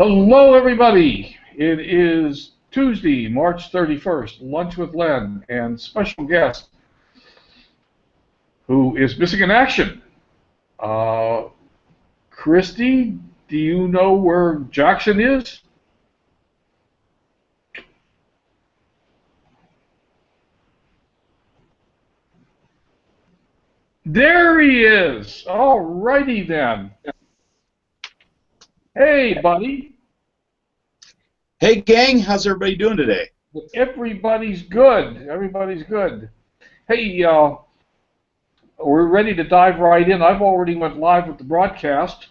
Hello, everybody. It is Tuesday, March 31st, Lunch with Len, and special guest who is missing in action. Uh, Christy, do you know where Jackson is? There he is. All righty then. Hey, buddy. Hey, gang. How's everybody doing today? Everybody's good. Everybody's good. Hey, we're ready to dive right in. I've already went live with the broadcast.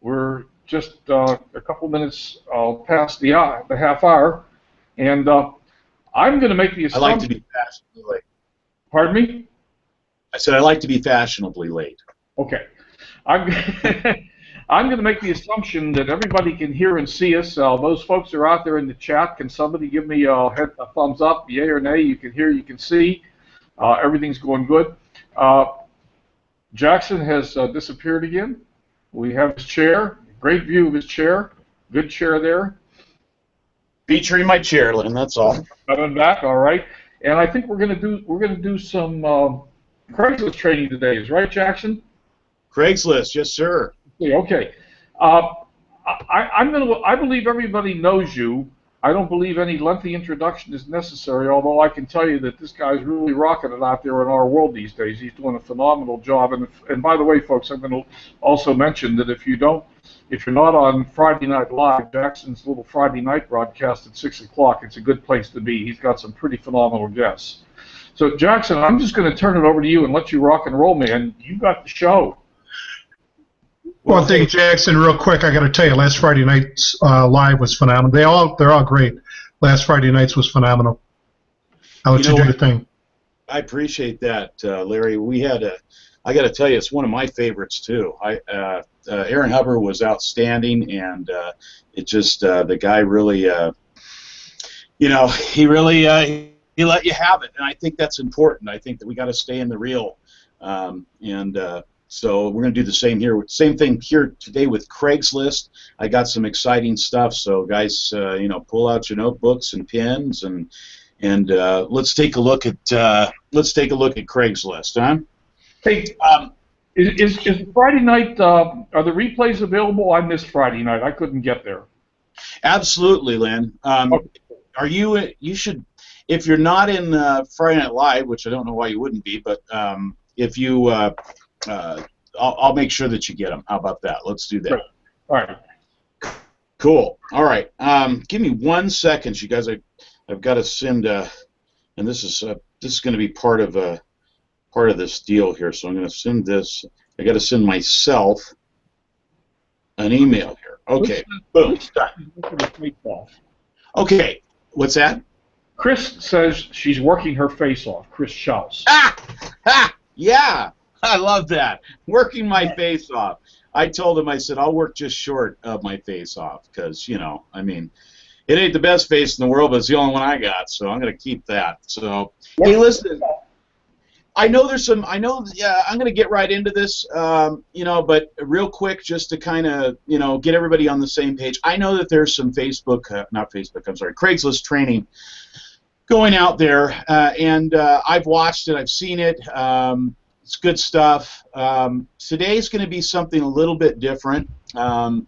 We're just a couple minutes past the half hour, and I'm going to make the I assumption. like to be fashionably late. Pardon me? I said I like to be fashionably late. Okay. I'm I'm going to make the assumption that everybody can hear and see us. Those folks are out there in the chat. Can somebody give me a thumbs up, yay or nay? You can hear, you can see. Everything's going good. Jackson has disappeared again. We have his chair. Great view of his chair. Good chair there. Featuring my chair, Lynn, that's all. Coming back, all right. And I think we're gonna do some Craigslist training today. Is right, Jackson? Craigslist, yes, sir. Okay. I believe everybody knows you. I don't believe any lengthy introduction is necessary, although I can tell you that this guy's really rocking it out there in our world these days. He's doing a phenomenal job. And by the way, folks, I'm going to also mention that if you're not on Friday Night Live, Jackson's little Friday night broadcast at 6 o'clock, it's a good place to be. He's got some pretty phenomenal guests. So, Jackson, I'm just going to turn it over to you and let you rock and roll, man. You got the show. Well, thank you, Jackson. Real quick, I got to tell you, last Friday night's live was phenomenal. They're all great. Last Friday night's was phenomenal. I'll let you do the thing. I appreciate that, Larry. I got to tell you, it's one of my favorites too. Aaron Hubbard was outstanding, and it just the guy really, he really he let you have it, and I think that's important. I think that we got to stay in the real, So we're going to do the same here. Same thing here today with Craigslist. I got some exciting stuff. So guys, pull out your notebooks and pens and let's take a look at Craigslist, huh? Hey, is Friday night? Are the replays available? I missed Friday night. I couldn't get there. Absolutely, Lynn. Are you? You should. If you're not in Friday Night Live, which I don't know why you wouldn't be, but if you I'll make sure that you get them. How about that? Let's do that. Great. All right. Cool. All right. Give me 1 second, you guys. I've got to send, and this is going to be part of this deal here. So I'm going to send this. I got to send myself an email here. Okay. Boom. Done. Okay. What's that? Chris says she's working her face off. Chris Schaus. Yeah. I love that. Working my face off. I told him, I said, I'll work just short of my face off because, I mean, it ain't the best face in the world, but it's the only one I got, so I'm going to keep that. So, hey, listen, I'm going to get right into this, but real quick, just to kind of, get everybody on the same page. I know that there's some Craigslist training going out there, and I've watched it, I've seen it. It's good stuff. Today's going to be something a little bit different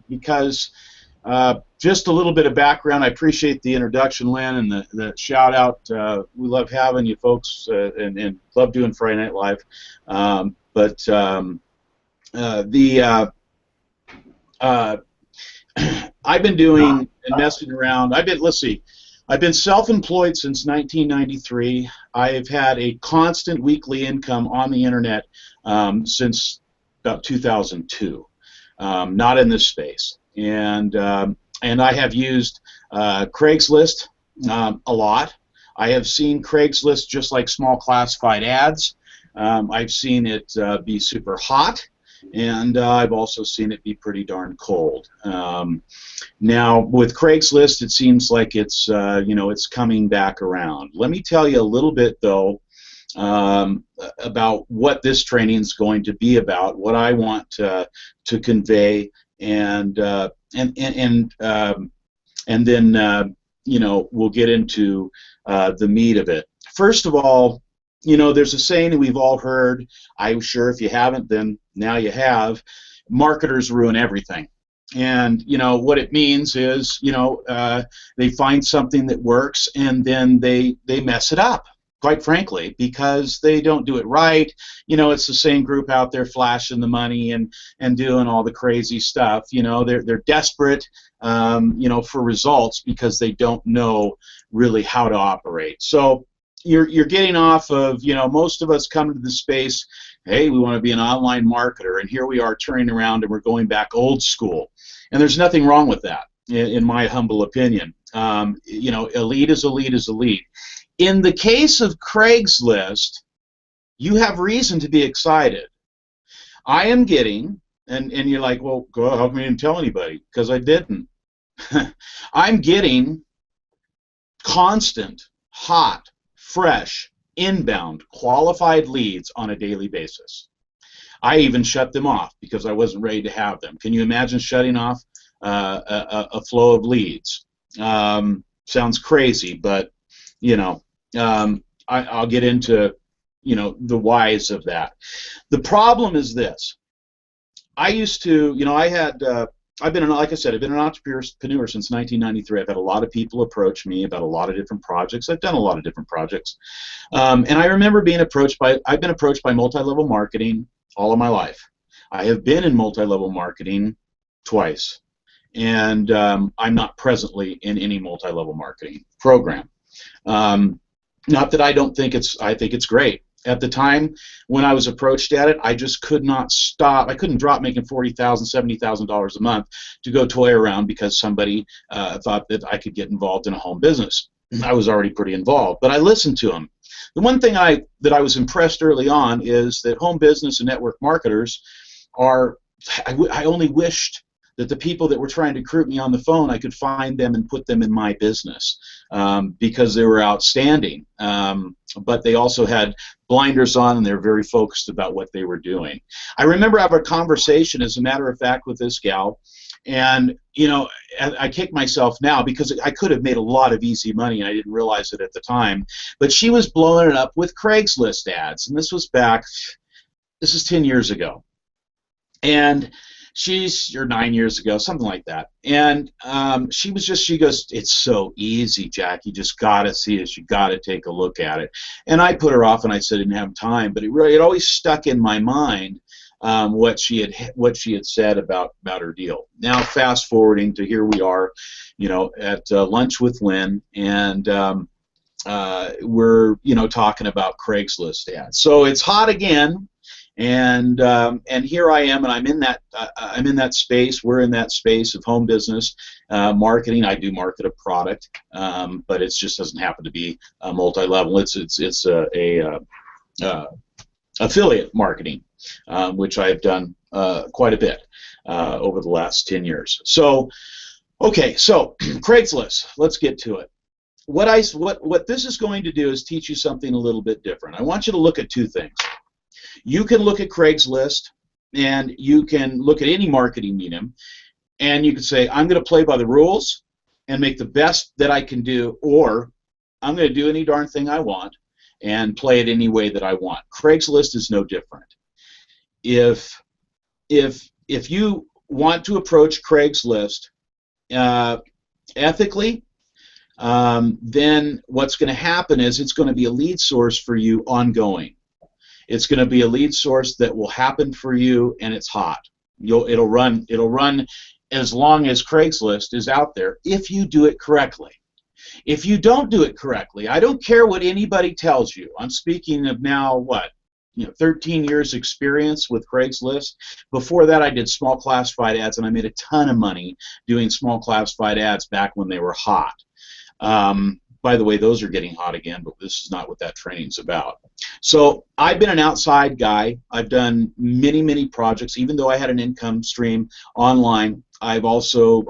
because just a little bit of background. I appreciate the introduction, Len, and the shout out. We love having you folks and love doing Friday Night Live. I've been doing and messing around. I've been self-employed since 1993. I've had a constant weekly income on the internet since about 2002. Not in this space, and I have used Craigslist a lot. I have seen Craigslist just like small classified ads. I've seen it be super hot. And I've also seen it be pretty darn cold. Now, with Craigslist, it seems like it's it's coming back around. Let me tell you a little bit, though, about what this training is going to be about, what I want to convey, and then we'll get into the meat of it. First of all, there's a saying that we've all heard. I'm sure if you haven't, then now you have. Marketers ruin everything. And what it means is they find something that works and then they mess it up, quite frankly, because they don't do it right. It's the same group out there flashing the money and doing all the crazy stuff. They're desperate for results because they don't know really how to operate. So you're getting off of, most of us come to the space, hey, we want to be an online marketer, and here we are turning around and we're going back old school. And there's nothing wrong with that, in my humble opinion. Elite is elite is elite. In the case of Craigslist, you have reason to be excited. I am getting, and you're like, well, how come you didn't tell anybody? Because I didn't. I'm getting constant, hot, fresh, inbound, qualified leads on a daily basis. I even shut them off because I wasn't ready to have them. Can you imagine shutting off a flow of leads? Sounds crazy, but I'll get into the whys of that. The problem is this. I used to, I've been, like I said, I've been an entrepreneur since 1993. I've had a lot of people approach me about a lot of different projects. I've done a lot of different projects. And I remember I've been approached by multi-level marketing all of my life. I have been in multi-level marketing twice. And I'm not presently in any multi-level marketing program. Not that I don't think I think it's great. At the time when I was approached at it, I just could not stop. I couldn't drop making $40,000, $70,000 a month to go toy around because somebody thought that I could get involved in a home business. I was already pretty involved, but I listened to them. The one thing that I was impressed early on is that home business and network marketers are. I only wished that the people that were trying to recruit me on the phone, I could find them and put them in my business because they were outstanding. But they also had blinders on and they were very focused about what they were doing. I remember having a conversation, as a matter of fact, with this gal, and I kick myself now because I could have made a lot of easy money and I didn't realize it at the time. But she was blowing it up with Craigslist ads, and this is 10 years ago. And or 9 years ago, something like that. And she goes, it's so easy, Jack. You just got to see it. You got to take a look at it. And I put her off, and I said I didn't have time. But it always stuck in my mind what she had said about her deal. Now, fast forwarding to here we are, at lunch with Lynn, and we're talking about Craigslist ads. So it's hot again. And here I am, and I'm in that space. We're in that space of home business marketing. I do market a product, but it just doesn't happen to be multi-level. It's affiliate marketing, which I've done quite a bit over the last 10 years. So, okay, so Craigslist. Let's get to it. What this is going to do is teach you something a little bit different. I want you to look at two things. You can look at Craigslist, and you can look at any marketing medium, and you can say, I'm going to play by the rules and make the best that I can do, or I'm going to do any darn thing I want and play it any way that I want. Craigslist is no different. If you want to approach Craigslist ethically, then what's going to happen is it's going to be a lead source for you ongoing. It's going to be a lead source that will happen for you, and it's hot. It'll run as long as Craigslist is out there if you do it correctly. If you don't do it correctly, I don't care what anybody tells you. I'm speaking of now 13 years experience with Craigslist. Before that, I did small classified ads, and I made a ton of money doing small classified ads back when they were hot. By the way, those are getting hot again, but this is not what that training's about. So I've been an outside guy. I've done many, many projects. Even though I had an income stream online, I also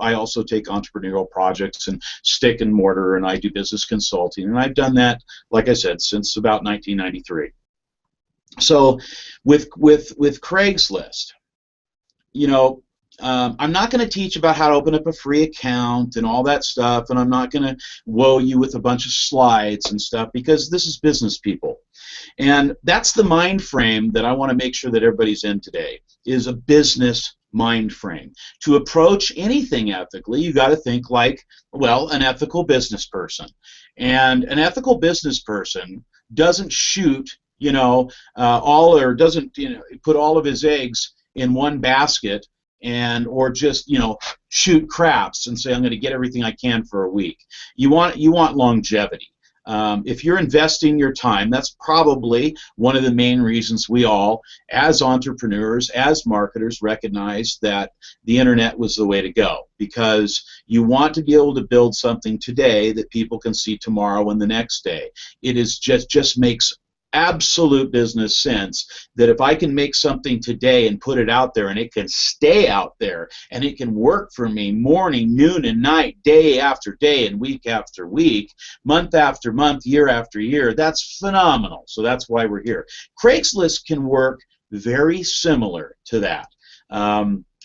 take entrepreneurial projects and stick and mortar, and I do business consulting. And I've done that, like I said, since about 1993. So with Craigslist, I'm not going to teach about how to open up a free account and all that stuff, and I'm not going to woe you with a bunch of slides and stuff, because this is business people. And that's the mind frame that I want to make sure that everybody's in today, is a business mind frame. To approach anything ethically, you got to think like, well, an ethical business person. And an ethical business person doesn't shoot, doesn't, put all of his eggs in one basket, or just shoot craps and say, I'm going to get everything I can for a week. You want longevity. If you're investing your time, that's probably one of the main reasons we all, as entrepreneurs, as marketers, recognize that the internet was the way to go, because you want to be able to build something today that people can see tomorrow and the next day. It is just makes absolute business sense that if I can make something today and put it out there, and it can stay out there, and it can work for me morning, noon, and night, day after day, and week after week, month after month, year after year, that's phenomenal. So that's why we're here. Craigslist can work very similar to that.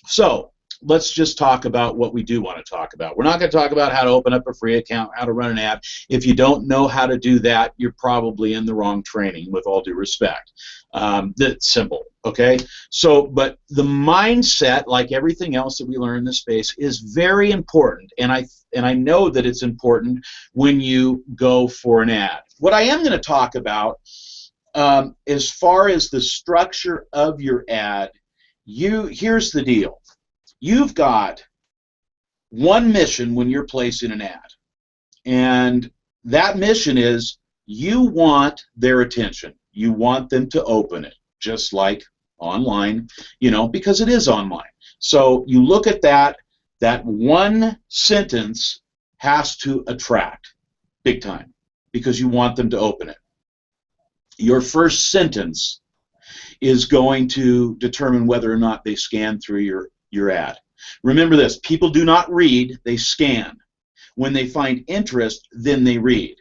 So let's just talk about what we do want to talk about. We're not going to talk about how to open up a free account, how to run an ad. If you don't know how to do that, you're probably in the wrong training, with all due respect. That's simple, okay? So, but the mindset, like everything else that we learn in this space, is very important, and I know that it's important when you go for an ad. What I am going to talk about, as far as the structure of your ad, here's the deal. You've got one mission when you're placing an ad, and that mission is you want their attention. You want them to open it, just like online, because it is online. So you look at that one sentence has to attract big time, because you want them to open it. Your first sentence is going to determine whether or not they scan through your ad. Remember this, people do not read, they scan. When they find interest, then they read.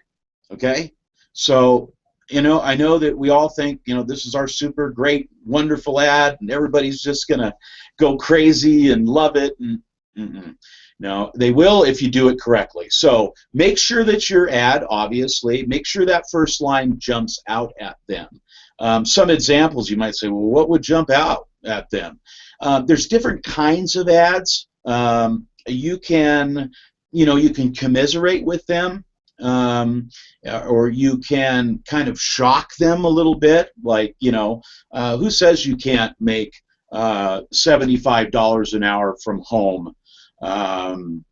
Okay? So, I know that we all think, this is our super great, wonderful ad, and everybody's just going to go crazy and love it. And no, they will if you do it correctly. So make sure that your ad, obviously, make sure that first line jumps out at them. Some examples, you might say, well, what would jump out at them? There's different kinds of ads. You can commiserate with them, or you can kind of shock them a little bit. Like, who says you can't make $75 an hour from home on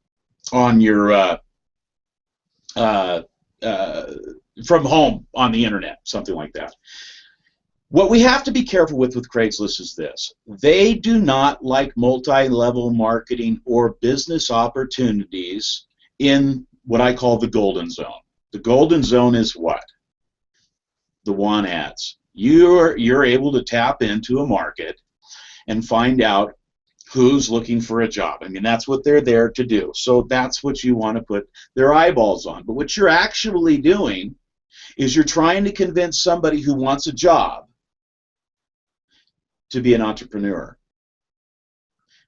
your from home on the internet, something like that. What we have to be careful with Craigslist is this. They do not like multi-level marketing or business opportunities in what I call the golden zone. The golden zone is what? The want ads. You're able to tap into a market and find out who's looking for a job. I mean, that's what they're there to do. So that's what you want to put their eyeballs on. But what you're actually doing is you're trying to convince somebody who wants a job to be an entrepreneur.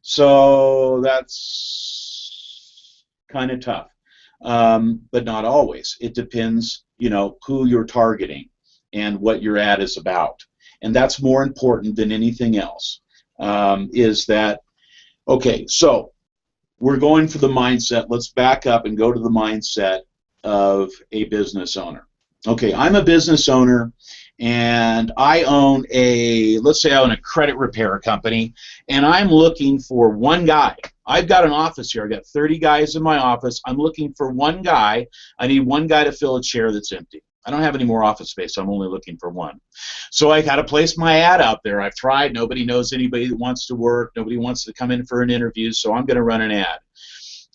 So that's kind of tough, but not always. It depends, who you're targeting and what your ad is about. And that's more important than anything else, is that, okay, so we're going for the mindset. Let's back up and go to the mindset of a business owner. Okay, I'm a business owner, and I own let's say I own a credit repair company, and I'm looking for one guy. I've got an office here. I've got 30 guys in my office. I'm looking for one guy. I need one guy to fill a chair that's empty. I don't have any more office space, so I'm only looking for one. So I got to place my ad out there. I've tried. Nobody knows anybody that wants to work. Nobody wants to come in for an interview, so I'm going to run an ad.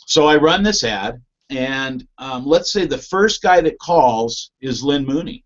So I run this ad, and let's say the first guy that calls is Lynn Mooney.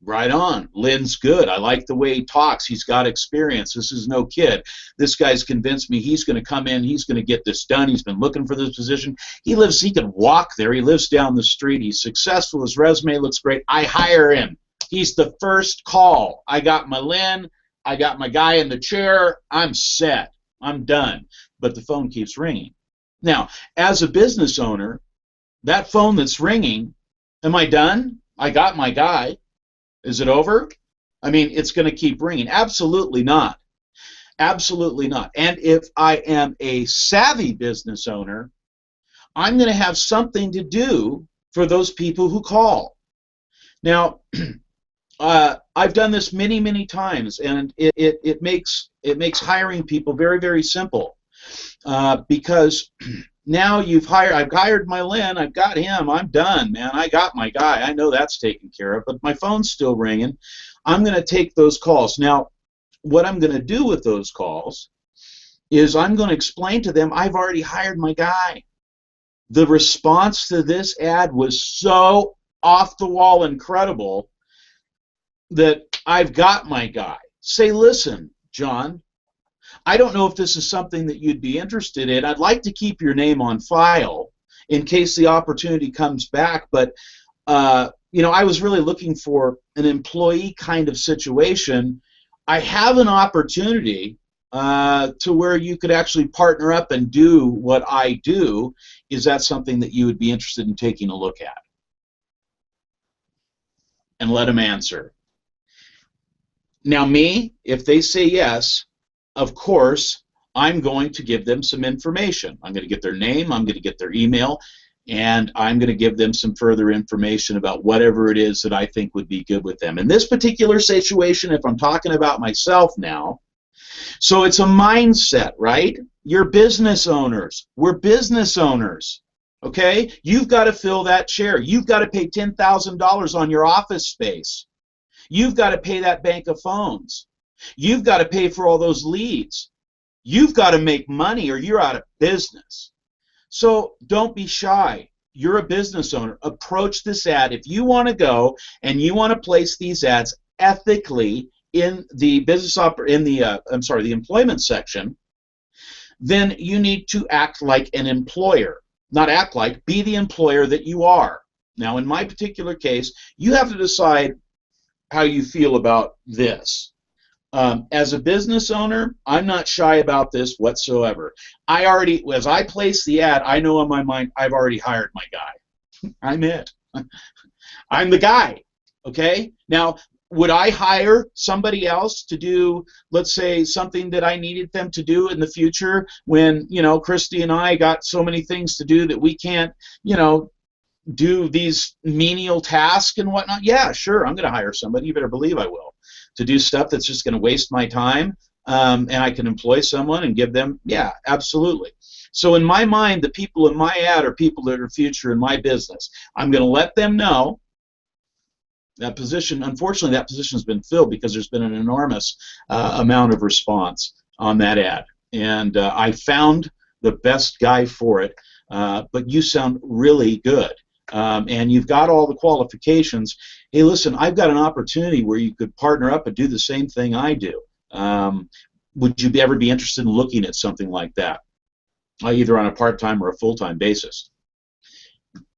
Right on. Lynn's good. I like the way he talks. He's got experience. This is no kid. This guy's convinced me he's going to come in. He's going to get this done. He's been looking for this position. He can walk there. He lives down the street. He's successful. His resume looks great. I hire him. He's the first call. I got my Lynn. I got my guy in the chair. I'm set. I'm done. But the phone keeps ringing. Now, as a business owner, that phone that's ringing, am I done? I got my guy. Is it over? I mean, it's going to keep ringing. Absolutely not. Absolutely not. And if I am a savvy business owner, I'm going to have something to do for those people who call. Now, I've done this many, many times, and it makes hiring people very, very simple, because now I've hired my Lynn, I've got him, I'm done, man. I got my guy. I know that's taken care of, but my phone's still ringing. I'm going to take those calls. Now, what I'm going to do with those calls is I'm going to explain to them I've already hired my guy. The response to this ad was so off the wall incredible that I've got my guy. Say, listen, John, I don't know if this is something that you'd be interested in. I'd like to keep your name on file in case the opportunity comes back, but you know, I was really looking for an employee kind of situation. I have an opportunity to where you could actually partner up and do what I do. Is that something that you would be interested in taking a look at? And let them answer. Now me, if they say yes, of course, I'm going to give them some information. I'm going to get their name, I'm going to get their email, and I'm going to give them some further information about whatever it is that I think would be good with them. In this particular situation, if I'm talking about myself now, so it's a mindset, right? You're business owners. We're business owners, okay? You've got to fill that chair. You've got to pay $10,000 on your office space. You've got to pay that bank of phones. You've got to pay for all those leads. You've got to make money or you're out of business. So don't be shy. You're a business owner. Approach this ad. If you want to go and you want to place these ads ethically in the the employment section, then you need to act like an employer. Not act like, be the employer that you are. Now, in my particular case, you have to decide how you feel about this. As a business owner, I'm not shy about this whatsoever. As I place the ad, I know in my mind I've already hired my guy. I'm it. I'm the guy. Okay? Now, would I hire somebody else to do, let's say, something that I needed them to do in the future when, you know, Christy and I got so many things to do that we can't, you know, do these menial tasks and whatnot? Yeah, sure, I'm going to hire somebody. You better believe I will. To do stuff that's just going to waste my time, and I can employ someone and give them, yeah, absolutely. So in my mind, the people in my ad are people that are future in my business. I'm going to let them know that position, unfortunately, that position has been filled because there's been an enormous amount of response on that ad. And I found the best guy for it, but you sound really good. And you've got all the qualifications. Hey, listen, I've got an opportunity where you could partner up and do the same thing I do. Would you ever be interested in looking at something like that, either on a part-time or a full-time basis?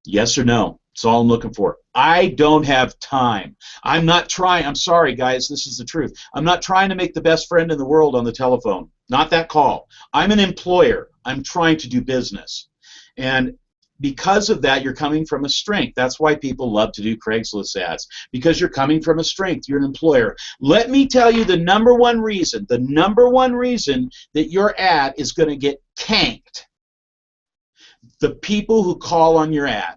Yes or no? That's all I'm looking for. I don't have time. I'm not trying. I'm sorry, guys. This is the truth. I'm not trying to make the best friend in the world on the telephone. Not that call. I'm an employer. I'm trying to do business. And because of that, you're coming from a strength. That's why people love to do Craigslist ads, because you're coming from a strength. You're an employer. Let me tell you the number one reason that your ad is going to get tanked. The people who call on your ad.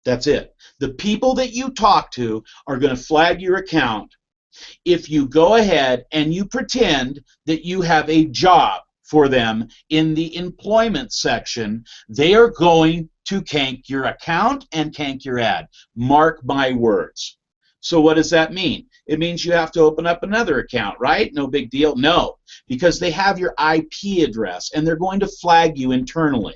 That's it. The people that you talk to are going to flag your account if you go ahead and you pretend that you have a job for them in the employment section. They are going to tank your account and tank your ad. Mark my words. So what does that mean? It means you have to open up another account, right? No big deal. No, because they have your IP address and they're going to flag you internally.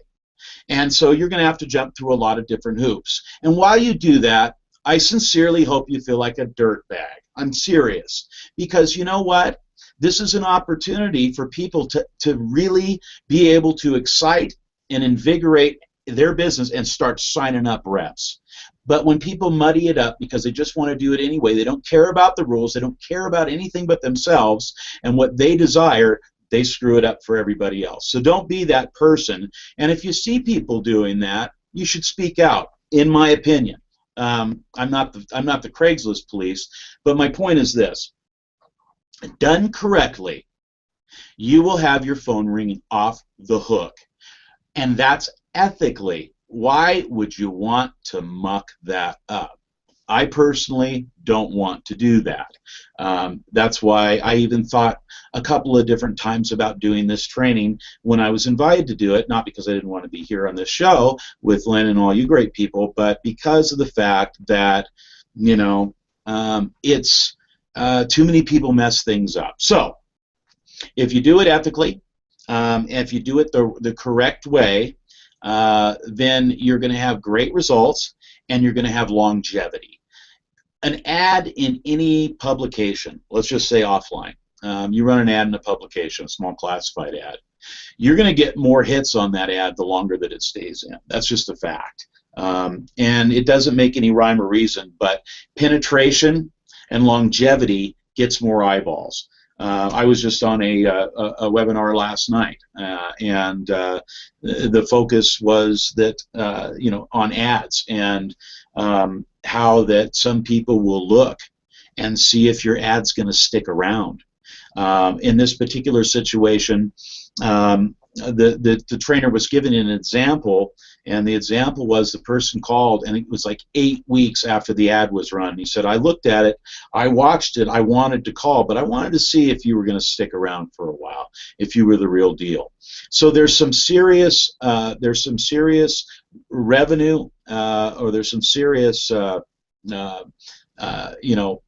And so you're going to have to jump through a lot of different hoops. And while you do that, I sincerely hope you feel like a dirtbag. I'm serious. Because you know what? This is an opportunity for people to really be able to excite and invigorate their business and start signing up reps. But when people muddy it up because they just want to do it anyway, they don't care about the rules, they don't care about anything but themselves and what they desire, they screw it up for everybody else. So don't be that person. And if you see people doing that, you should speak out, in my opinion. I'm not the Craigslist police, but my point is this. Done correctly, you will have your phone ringing off the hook. And that's ethically. Why would you want to muck that up? I personally don't want to do that. That's why I even thought a couple of different times about doing this training when I was invited to do it, not because I didn't want to be here on this show with Len and all you great people, but because of the fact that, you know, it's too many people mess things up. So if you do it ethically, if you do it the correct way, then you're going to have great results and you're going to have longevity. An ad in any publication, let's just say offline, you run an ad in a publication, a small classified ad, you're going to get more hits on that ad the longer that it stays in. That's just a fact. And it doesn't make any rhyme or reason, but penetration and longevity gets more eyeballs. I was just on a webinar last night, and the focus was that you know, on ads and how that some people will look and see if your ad's going to stick around. In this particular situation, the trainer was given an example, and the example was the person called, and it was like 8 weeks after the ad was run. He said, I looked at it, I watched it, I wanted to call, but I wanted to see if you were going to stick around for a while, if you were the real deal. So there's some serious revenue, or there's some serious you know,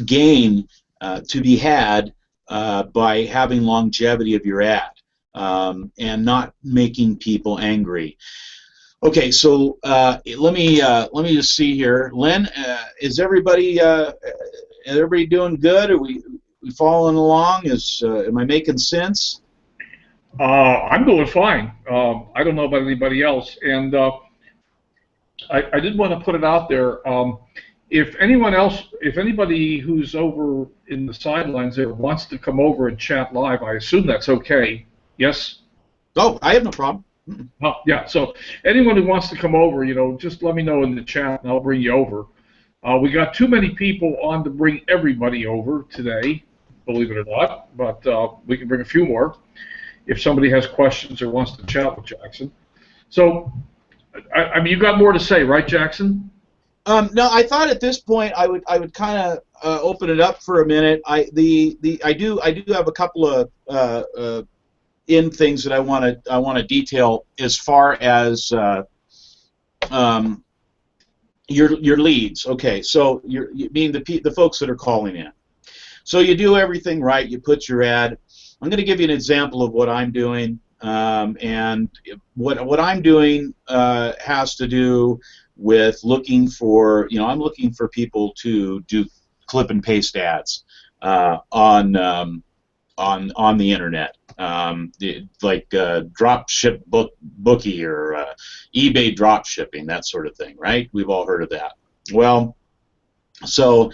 gain to be had by having longevity of your ad and not making people angry. Okay, so let me just see here. Len, is everybody doing good? Are we following along? Am I making sense? I'm doing fine. I don't know about anybody else, and I did want to put it out there. If anybody who's over in the sidelines there wants to come over and chat live, I assume that's okay. Yes? Oh, I have no problem. Oh, yeah, so anyone who wants to come over, you know, just let me know in the chat and I'll bring you over. We got too many people on to bring everybody over today, believe it or not, but we can bring a few more if somebody has questions or wants to chat with Jackson. So, I mean, you got more to say, right, Jackson? No, I thought at this point I would kind of open it up for a minute. I do have a couple of things that I want to detail as far as your leads. Okay, so you mean the folks that are calling in. So you do everything right. You put your ad. I'm going to give you an example of what I'm doing, and what I'm doing has to do with looking for, you know, I'm looking for people to do clip and paste ads on the internet, like drop ship bookie or eBay drop shipping, that sort of thing, right? We've all heard of that. Well, so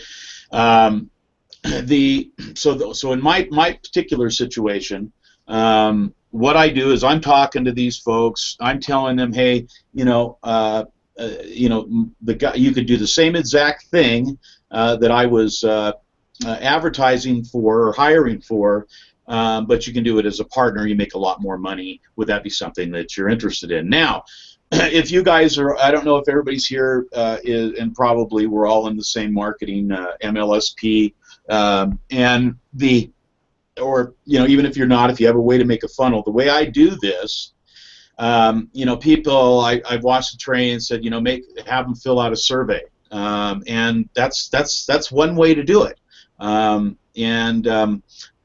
so in my particular situation, what I do is I'm talking to these folks. I'm telling them, hey, you know, the guy, you could do the same exact thing that I was advertising for or hiring for, but you can do it as a partner. You make a lot more money. Would that be something that you're interested in? Now, if you guys are, I don't know if everybody's here and probably we're all in the same marketing MLSP, and or you know, even if you're not, if you have a way to make a funnel, the way I do this. You know, people, I've watched the train and said, you know, have them fill out a survey, and that's one way to do it.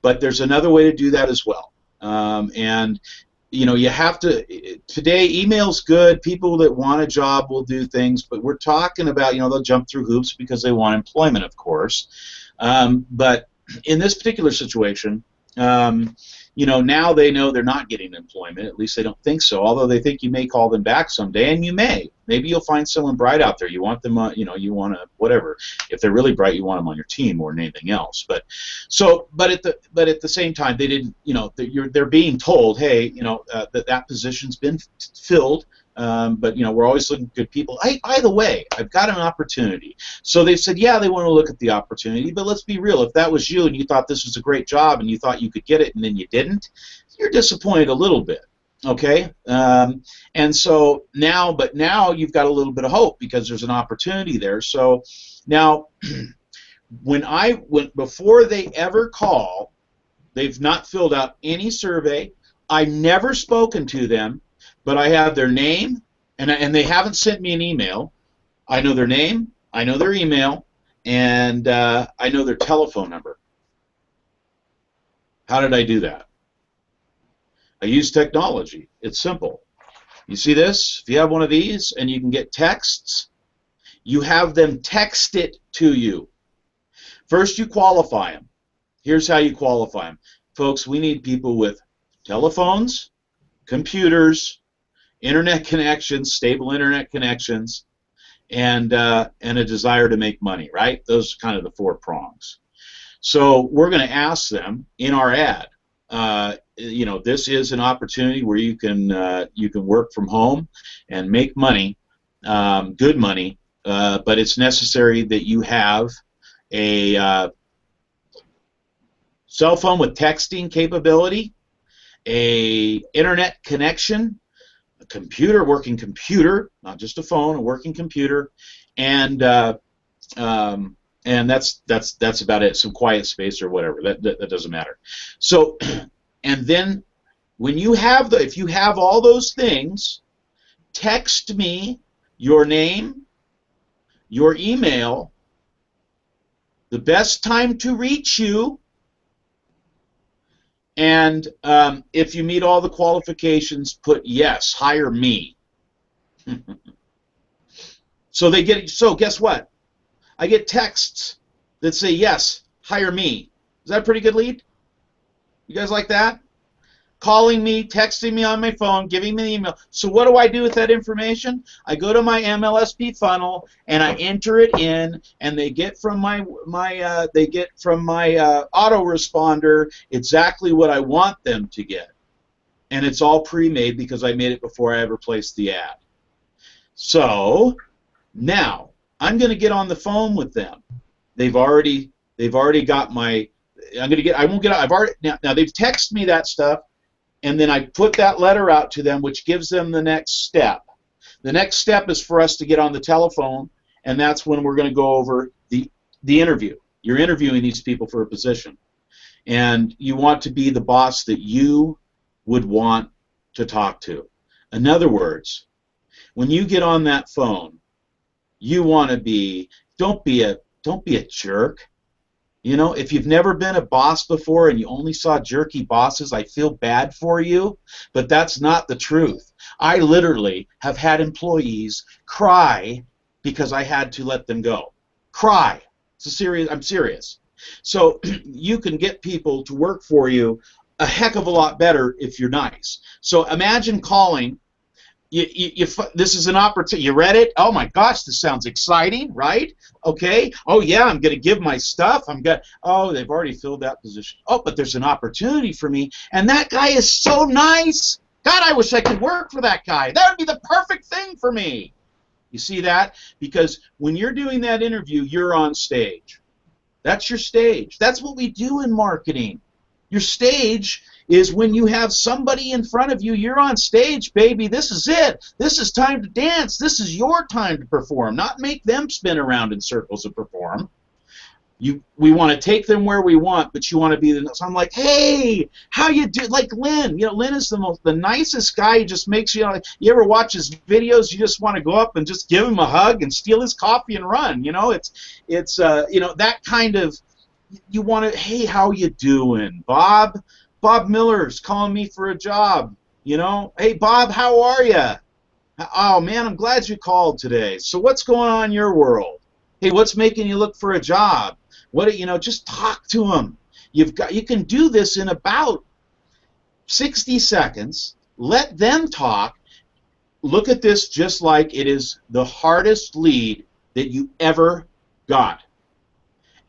But there's another way to do that as well. And you know, you have to. Today, email's good. People that want a job will do things, but we're talking about, you know, they'll jump through hoops because they want employment, of course. But in this particular situation, now they know they're not getting employment. At least they don't think so. Although they think you may call them back someday, and you may. Maybe you'll find someone bright out there. You want them, you want to whatever. If they're really bright, you want them on your team more than anything else. But at the same time, they didn't. They're being told, hey, that position's been filled. But we're always looking for good people. Hey, by the way, I've got an opportunity. So they said, yeah, they want to look at the opportunity, but let's be real. If that was you and you thought this was a great job and you thought you could get it and then you didn't, you're disappointed a little bit. Okay, and so now you've got a little bit of hope because there's an opportunity there. So now, before they ever call, they've not filled out any survey. I've never spoken to them. But I have their name, and they haven't sent me an email. I know their name, I know their email, and I know their telephone number. How did I do that? I use technology. It's simple. You see this? If you have one of these and you can get texts, you have them text it to you. First, you qualify them. Here's how you qualify them. Folks, we need people with telephones, computers, internet connections, stable internet connections, and a desire to make money, right? Those are kind of the 4 prongs. So we're going to ask them in our ad, this is an opportunity where you can work from home and make money, good money, but it's necessary that you have a cell phone with texting capability, a internet connection, a working computer, not just a phone, a working computer, and that's about it. Some quiet space or whatever. That doesn't matter. So, and then when if you have all those things, text me your name, your email, the best time to reach you. And if you meet all the qualifications, put yes, hire me. So guess what? I get texts that say yes, hire me. Is that a pretty good lead? You guys like that? Calling me, texting me on my phone, giving me an email. So what do I do with that information? I go to my MLSP funnel and I enter it in, and they get from my autoresponder exactly what I want them to get, and it's all pre-made because I made it before I ever placed the ad. So now I'm going to get on the phone with them. They've already got my. Now they've texted me that stuff. And then I put that letter out to them, which gives them the next step. The next step is for us to get on the telephone, and that's when we're going to go over the interview. You're interviewing these people for a position, and you want to be the boss that you would want to talk to. In other words, when you get on that phone, you want to be. Don't be a jerk. If you've never been a boss before and you only saw jerky bosses, I feel bad for you, but that's not the truth. I literally have had employees cry because I had to let them go. Cry. I'm serious. So you can get people to work for you a heck of a lot better if you're nice. So imagine calling. This is an opportunity. You read it? Oh my gosh, this sounds exciting, right? Okay. Oh yeah, I'm going to give my stuff. Oh, they've already filled that position. Oh, but there's an opportunity for me, and that guy is so nice. God, I wish I could work for that guy. That would be the perfect thing for me. You see that? Because when you're doing that interview, you're on stage. That's your stage. That's what we do in marketing. Your stage is when you have somebody in front of you. You're on stage, baby. This is it. This is time to dance. This is your time to perform, not make them spin around in circles and perform. We want to take them where we want, but you want to be the. So I'm like, hey, how you do? Like Lynn, Lynn is the nicest guy. He just makes you. You ever watch his videos? You just want to go up and just give him a hug and steal his coffee and run. It's that kind of. You want to. Hey, how you doing, Bob? Bob Miller's calling me for a job. Hey Bob, how are you? Oh man, I'm glad you called today. So what's going on in your world? Hey, what's making you look for a job? Just talk to him. You can do this in about 60 seconds. Let them talk. Look at this just like it is the hardest lead that you ever got.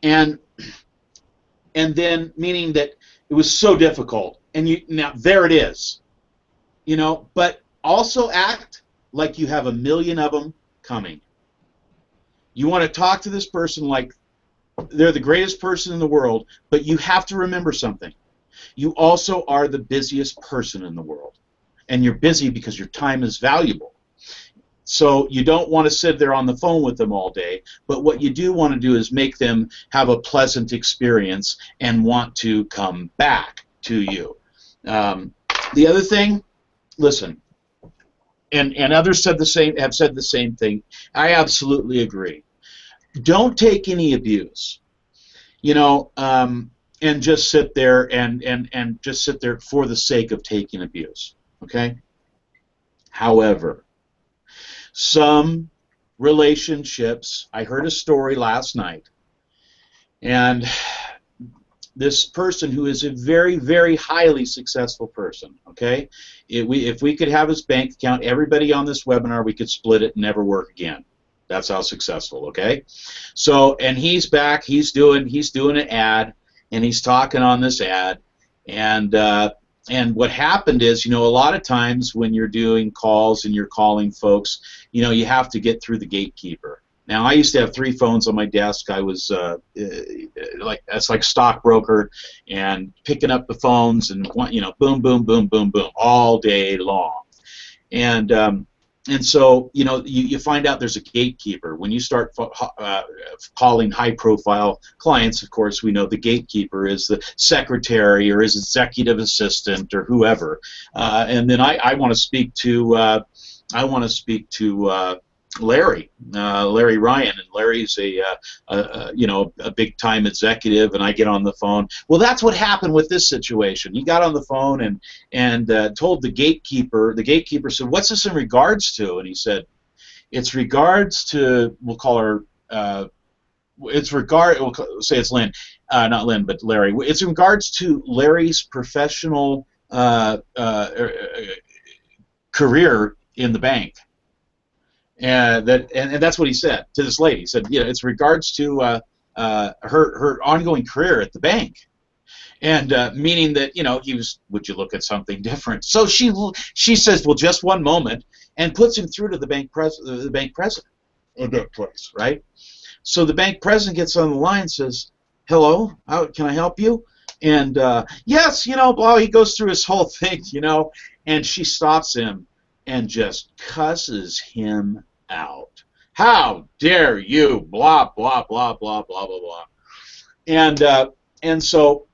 And then meaning that it was so difficult. And now there it is. You know, but also act like you have a million of them coming. You want to talk to this person like they're the greatest person in the world, but you have to remember something. You also are the busiest person in the world. And you're busy because your time is valuable. So you don't want to sit there on the phone with them all day, but what you do want to do is make them have a pleasant experience and want to come back to you. The other thing, listen, and others have said the same thing. I absolutely agree. Don't take any abuse, you know, and just sit there and just sit there for the sake of taking abuse. Okay. However, some relationships, I heard a story last night, and this person who is a very, very highly successful person, okay? If we could have his bank account, everybody on this webinar, we could split it and never work again. That's how successful, okay? So, and he's back, he's doing an ad, and he's talking on this ad, and what happened is, you know, a lot of times when you're doing calls and you're calling folks, you know, you have to get through the gatekeeper. Now, I used to have 3 phones on my desk. I was like stockbroker and picking up the phones and, you know, boom, boom, boom, boom, boom, all day long. And so, you know, you find out there's a gatekeeper. When you start calling high-profile clients, of course, we know the gatekeeper is the secretary or his executive assistant or whoever. And then I want to speak to Larry Ryan, and Larry's a big-time executive, and I get on the phone. Well, that's what happened with this situation. He got on the phone and told the gatekeeper. The gatekeeper said, "What's this in regards to?" And he said, "It's regards to, we'll call her, we'll say it's Lynn, not Lynn, but Larry. It's in regards to Larry's professional career in the bank." And that's what he said to this lady. He said, "Yeah, it's regards to her ongoing career at the bank," and meaning that, you know, would you look at something different? So she says, "Well, just one moment," and puts him through to the bank president of that place, right? So the bank president gets on the line and says, "Hello, how can I help you?" And yes, you know, blah. He goes through his whole thing, you know, and she stops him and just cusses him out. "How dare you, blah, blah, blah, blah, blah, blah, blah." And so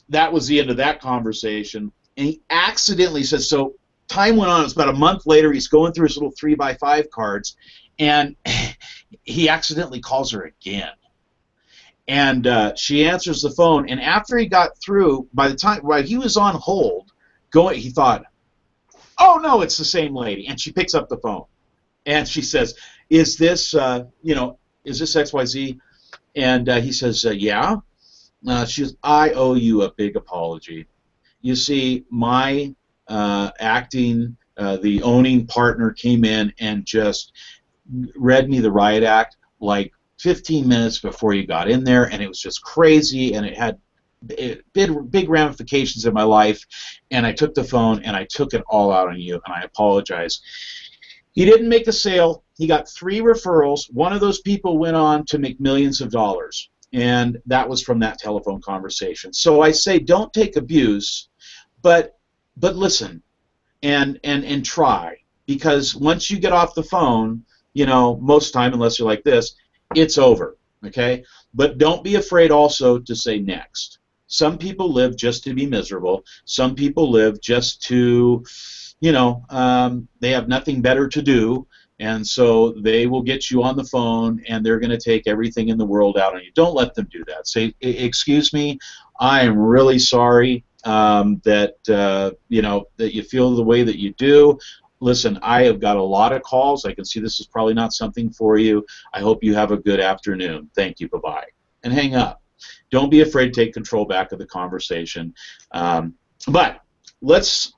that was the end of that conversation. And he accidentally says, so time went on. It's about a month later. He's going through his little 3x5 cards, and he accidentally calls her again. And she answers the phone, and after he got through, by the time while he was on hold, he thought, "Oh no, it's the same lady." And she picks up the phone, and she says, "Is this, is this XYZ?" And he says, "Yeah." She says, "I owe you a big apology. You see, my the owning partner came in and just read me the riot act like 15 minutes before you got in there, and it was just crazy, and it had big ramifications in my life, and I took the phone and I took it all out on you, and I apologize." He didn't make the sale. He got 3 referrals. One of those people went on to make millions of dollars, and that was from that telephone conversation. So I say, don't take abuse, but listen and try, because once you get off the phone, you know, most time, unless you're like this, it's over, okay? But don't be afraid also to say next. Some people live just to be miserable. Some people live just to, you know, they have nothing better to do, and so they will get you on the phone, and they're going to take everything in the world out on you. Don't let them do that. Say, "Excuse me, I am really sorry that you feel the way that you do. Listen, I have got a lot of calls. I can see this is probably not something for you. I hope you have a good afternoon. Thank you. Bye-bye." And hang up. Don't be afraid to take control back of the conversation. But let's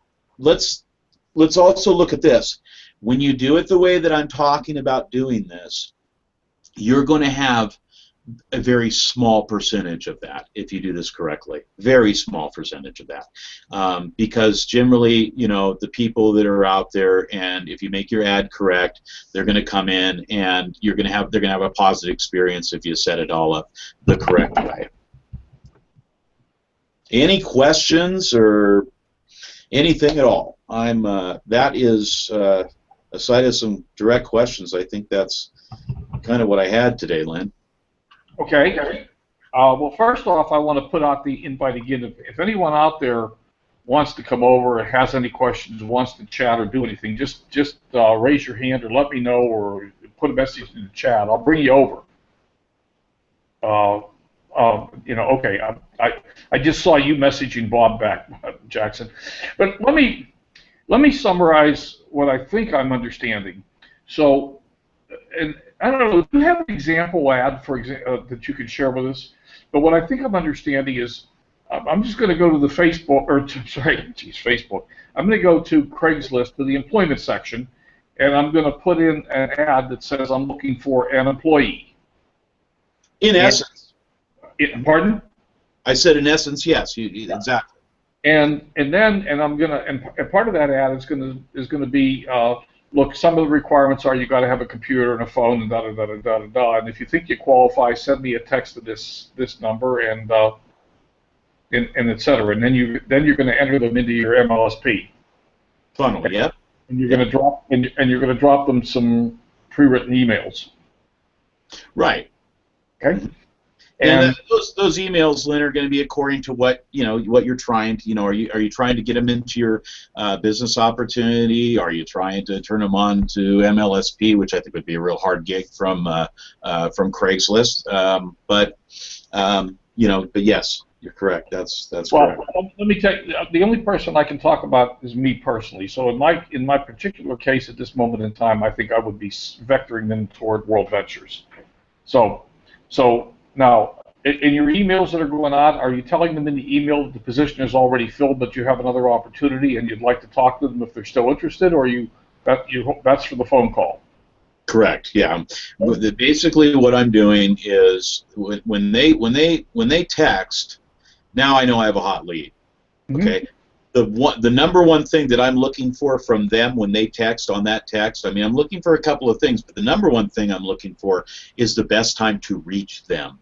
also look at this. When you do it the way that I'm talking about doing this, you're going to have a very small percentage of that if you do this correctly. Very small percentage of that, because generally, the people that are out there, and if you make your ad correct, they're going to come in, and they're going to have a positive experience if you set it all up the correct way. Any questions or anything at all? That is, aside of some direct questions, I think that's kind of what I had today, Lynn. Okay. Well, first off, I want to put out the invite again. If anyone out there wants to come over or has any questions, wants to chat or do anything, just raise your hand or let me know, or put a message in the chat. I'll bring you over. Okay. I just saw you messaging Bob back, Jackson. But let me summarize what I think I'm understanding. So, and I don't know, do you have an example ad, for example, that you could share with us? But what I think I'm understanding is, I'm just going to go to the Facebook, Facebook. I'm going to go to Craigslist, to the employment section, and I'm going to put in an ad that says I'm looking for an employee. In essence. Pardon? I said in essence, yes, exactly. And I'm going to, and part of that ad is going to be, look, some of the requirements are you got to have a computer and a phone and da da da da da da. And if you think you qualify, send me a text to this number and et cetera. And then you're going to enter them into your MLSP funnel. Yeah. And you're going to drop you're going to drop them some pre-written emails. Right. Okay. And those emails, Lynn, are going to be according to what you're trying to, are you trying to get them into your business opportunity? Are you trying to turn them on to MLSP, which I think would be a real hard gig from Craigslist? But yes, you're correct. That's correct. Well, let me tell you, the only person I can talk about is me personally. So in my particular case at this moment in time, I think I would be vectoring them toward World Ventures. So now, in your emails that are going out, are you telling them in the email that the position is already filled, but you have another opportunity and you'd like to talk to them if they're still interested, or that's for the phone call? Correct. Yeah. Basically, what I'm doing is when they text, now I know I have a hot lead. Okay. The number one thing that I'm looking for from them when they text on that text, I mean, I'm looking for a couple of things, but the number one thing I'm looking for is the best time to reach them.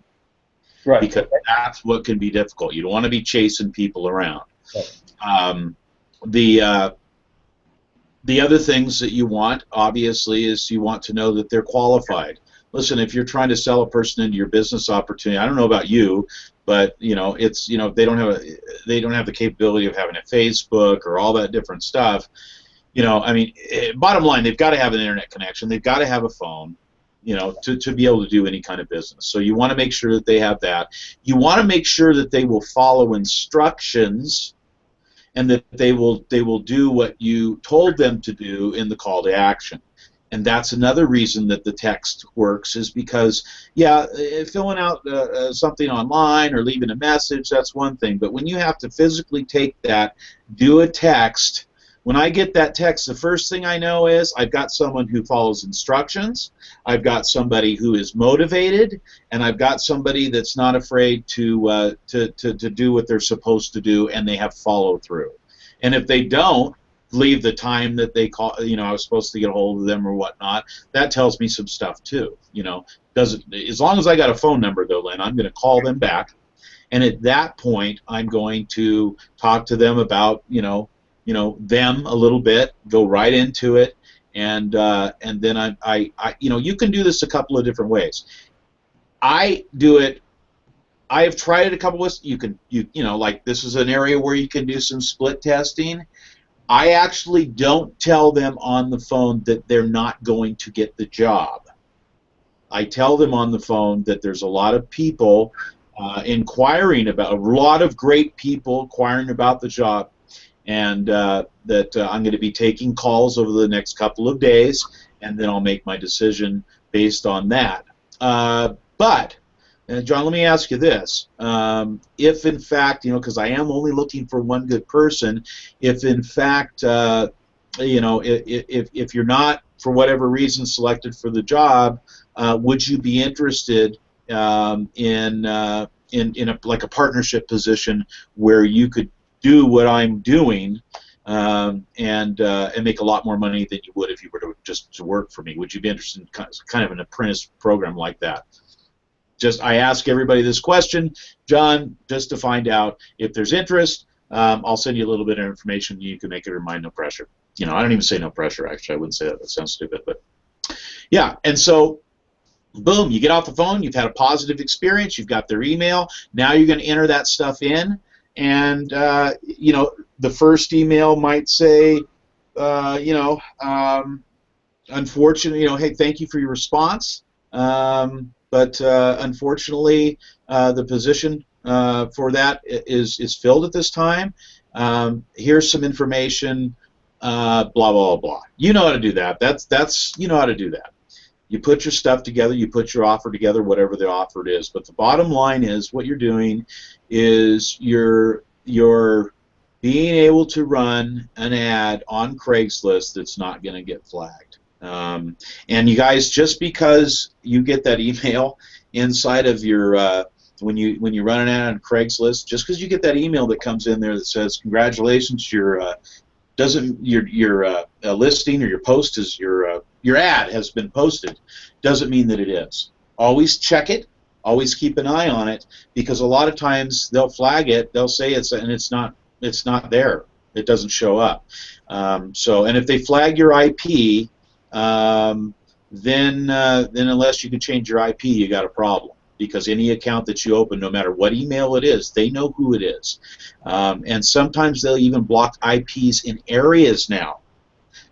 Right. Because that's what can be difficult. You don't want to be chasing people around. Right. The other things that you want, obviously, is you want to know that they're qualified. Listen, if you're trying to sell a person into your business opportunity, I don't know about you, but it's they don't have the capability of having a Facebook or all that different stuff. I mean, bottom line, they've got to have an internet connection. They've got to have a phone. To be able to do any kind of business. So you want to make sure that they have that. You want to make sure that they will follow instructions and that they will do what you told them to do in the call to action. And that's another reason that the text works, is because, filling out something online or leaving a message, that's one thing. But when you have to physically take that, do a text, when I get that text, the first thing I know is I've got someone who follows instructions, I've got somebody who is motivated, and I've got somebody that's not afraid to do what they're supposed to do, and they have follow through. And if they don't leave the time that they call, I was supposed to get a hold of them or whatnot, that tells me some stuff too. As long as I got a phone number though, Lynn, I'm going to call them back, and at that point I'm going to talk to them about them a little bit, go right into it, and then I you can do this a couple of different ways. I do it. I have tried it a couple of ways. Like this is an area where you can do some split testing. I actually don't tell them on the phone that they're not going to get the job. I tell them on the phone that there's a lot of people inquiring about, a lot of great people inquiring about the job, and that I'm going to be taking calls over the next couple of days, and then I'll make my decision based on that. But John, let me ask you this: if in fact, because I am only looking for one good person, if in fact, if you're not for whatever reason selected for the job, would you be interested in like a partnership position where you could do what I'm doing and make a lot more money than you would if you were to work for me? Would you be interested in kind of an apprentice program like that? I ask everybody this question, John, just to find out if there's interest. I'll send you a little bit of information. You can make it or mine, no pressure. I don't even say no pressure, actually. I wouldn't say that. That sounds stupid. But, yeah, and so, boom, you get off the phone. You've had a positive experience. You've got their email. Now you're going to enter that stuff in. And, the first email might say, unfortunately, hey, thank you for your response. But unfortunately, the position for that is filled at this time. Here's some information. Blah blah blah. You know how to do that. That's you know how to do that. You put your stuff together. You put your offer together, whatever the offer is. But the bottom line is, what you're doing is you're being able to run an ad on Craigslist that's not going to get flagged. And you guys, just because you get that email inside of your when you run an ad on Craigslist, just because you get that email that comes in there that says congratulations, your listing or your post is your ad has been posted, doesn't mean that it is. Always check it. Always keep an eye on it, because a lot of times they'll flag it. They'll say it's not there. It doesn't show up. And if they flag your IP, then unless you can change your IP, you got a problem, because any account that you open, no matter what email it is, they know who it is. And sometimes they'll even block IPs in areas now.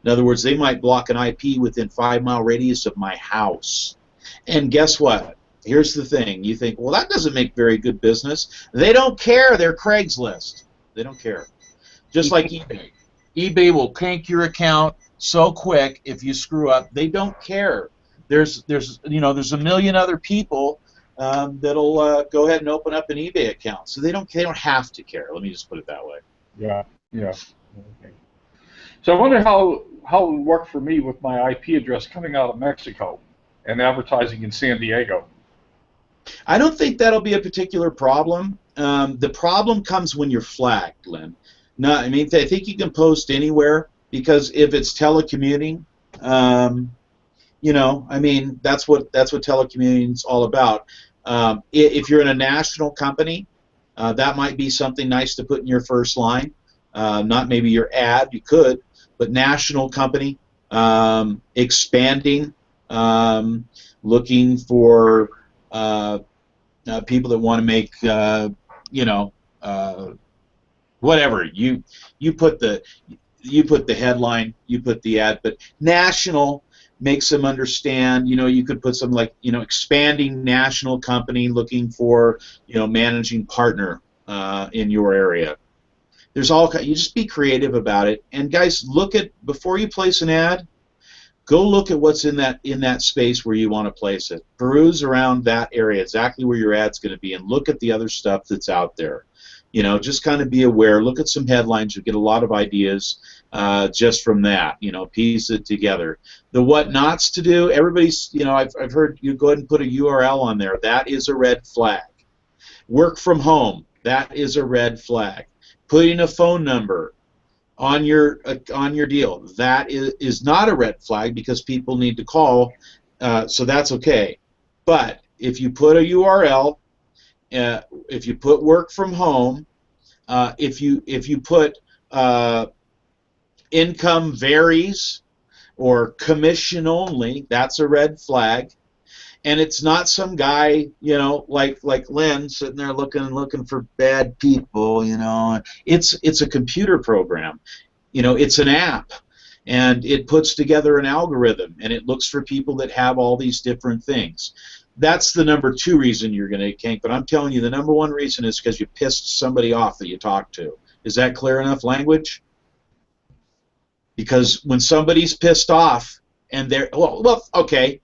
In other words, they might block an IP within 5-mile radius of my house. And guess what? Here's the thing. You think, well, that doesn't make very good business. They don't care. They're Craigslist. They don't care. Just like eBay. eBay will tank your account so quick if you screw up. They don't care. There's a million other people that'll go ahead and open up an eBay account. So they don't have to care. Let me just put it that way. Yeah. Okay. So I wonder how it would work for me with my IP address coming out of Mexico and advertising in San Diego. I don't think that'll be a particular problem. The problem comes when you're flagged, Lynn. No, I think you can post anywhere, because if it's telecommuting, that's what telecommuting is all about. If you're in a national company, that might be something nice to put in your first line. Not maybe your ad, you could, but national company, expanding, looking for people that want to make, whatever. You put the headline, you put the ad, but national makes them understand. You could put something like, expanding national company looking for, managing partner in your area. There's you just be creative about it. And guys, before you place an ad, go look at what's in that space where you want to place it. Peruse around that area, exactly where your ad's going to be, and look at the other stuff that's out there. Just kind of be aware. Look at some headlines. You'll get a lot of ideas just from that. Piece it together. The what nots to do. Everybody's. I've heard you go ahead and put a URL on there. That is a red flag. Work from home. That is a red flag. Putting a phone number on your deal. That is not a red flag, because people need to call. So that's okay. But if you put a URL, if you put work from home, if you put income varies or commission only, that's a red flag. And it's not some guy, like Lynn sitting there looking for bad people. It's a computer program. It's an app, and it puts together an algorithm, and it looks for people that have all these different things. That's the number 2 reason you're going to gank, but I'm telling you, the number 1 reason is because you pissed somebody off that you talked to. Is that clear enough language? Because when somebody's pissed off, and they're okay,